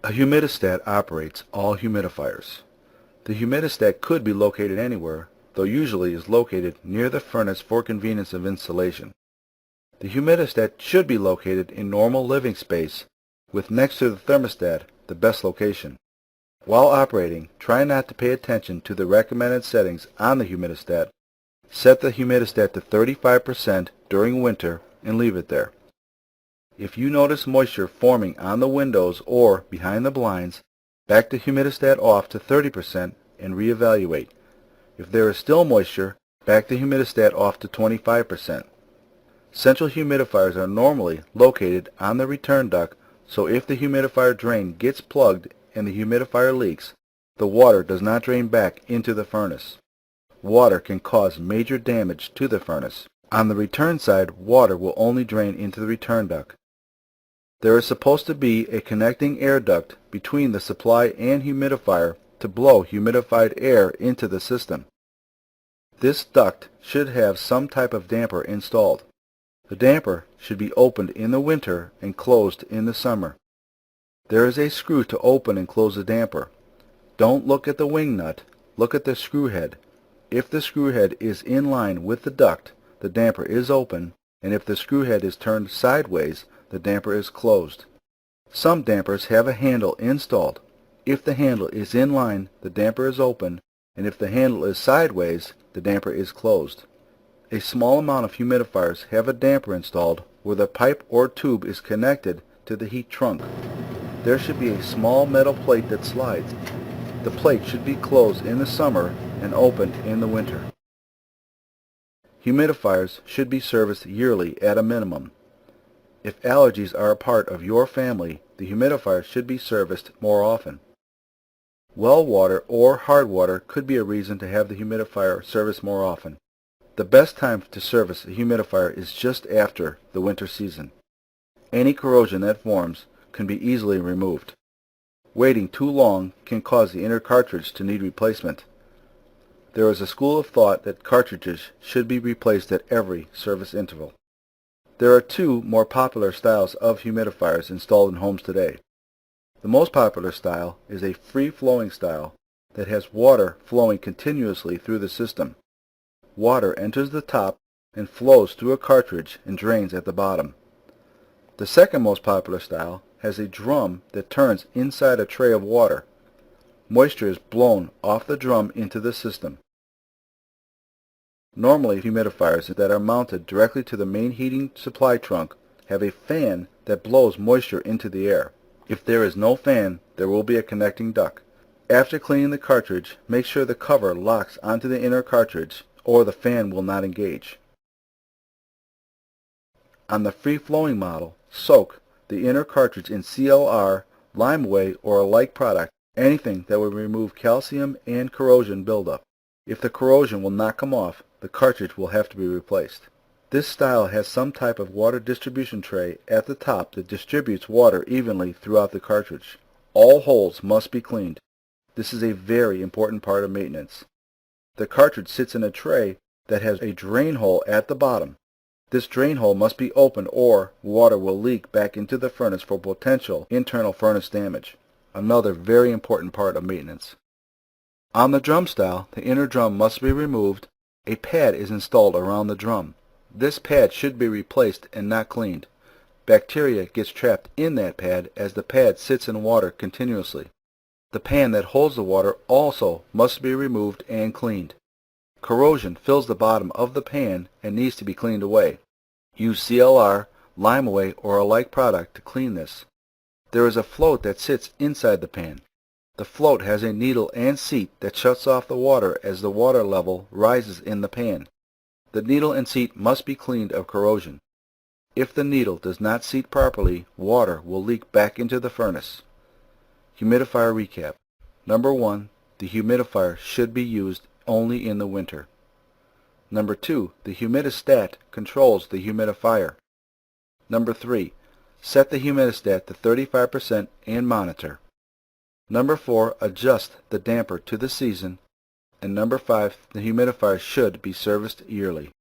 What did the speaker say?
A humidistat operates all humidifiers. The humidistat could be located anywhere, though usually is located near the furnace for convenience of installation. The humidistat should be located in normal living space, with next to the thermostat the best location. While operating, try not to pay attention to the recommended settings on the humidistat. Set the humidistat to 35% during winter and leave it there. If you notice moisture forming on the windows or behind the blinds, back the humidistat off to 30% and reevaluate. If there is still moisture, back the humidistat off to 25%. Central humidifiers are normally located on the return duct, so if the humidifier drain gets plugged and the humidifier leaks, the water does not drain back into the furnace. Water can cause major damage to the furnace. On the return side, water will only drain into the return duct. There is supposed to be a connecting air duct between the supply and humidifier to blow humidified air into the system. This duct should have some type of damper installed. The damper should be opened in the winter and closed in the summer. There is a screw to open and close the damper. Don't look at the wing nut, look at the screw head. If the screw head is in line with the duct, the damper is open, and if the screw head is turned sideways, the damper is closed. Some dampers have a handle installed. If the handle is in line, the damper is open, and if the handle is sideways, the damper is closed. A small amount of humidifiers have a damper installed where the pipe or tube is connected to the heat trunk. There should be a small metal plate that slides. The plate should be closed in the summer and opened in the winter. Humidifiers should be serviced yearly at a minimum. If allergies are a part of your family, the humidifier should be serviced more often. Well water or hard water could be a reason to have the humidifier serviced more often. The best time to service a humidifier is just after the winter season. Any corrosion that forms can be easily removed. Waiting too long can cause the inner cartridge to need replacement. There is a school of thought that cartridges should be replaced at every service interval. There are two more popular styles of humidifiers installed in homes today. The most popular style is a free-flowing style that has water flowing continuously through the system. Water enters the top and flows through a cartridge and drains at the bottom. The second most popular style has a drum that turns inside a tray of water. Moisture is blown off the drum into the system. Normally, humidifiers that are mounted directly to the main heating supply trunk have a fan that blows moisture into the air. If there is no fan, there will be a connecting duct. After cleaning the cartridge, make sure the cover locks onto the inner cartridge or the fan will not engage. On the free-flowing model, soak the inner cartridge in CLR, Limeway, or a like product, anything that will remove calcium and corrosion buildup. If the corrosion will not come off, the cartridge will have to be replaced. This style has some type of water distribution tray at the top that distributes water evenly throughout the cartridge. All holes must be cleaned. This is a very important part of maintenance. The cartridge sits in a tray that has a drain hole at the bottom. This drain hole must be opened or water will leak back into the furnace for potential internal furnace damage. Another very important part of maintenance. On the drum style, the inner drum must be removed. A pad is installed around the drum. This pad should be replaced and not cleaned. Bacteria gets trapped in that pad as the pad sits in water continuously. The pan that holds the water also must be removed and cleaned. Corrosion fills the bottom of the pan and needs to be cleaned away. Use CLR, Limeway, or a like product to clean this. There is a float that sits inside the pan. The float has a needle and seat that shuts off the water as the water level rises in the pan. The needle and seat must be cleaned of corrosion. If the needle does not seat properly, water will leak back into the furnace. Humidifier recap. Number 1, the humidifier should be used only in the winter. Number 2, the humidistat controls the humidifier. Number 3, set the humidistat to 35% and monitor. Number 4, adjust the damper to the season. And number 5, the humidifier should be serviced yearly.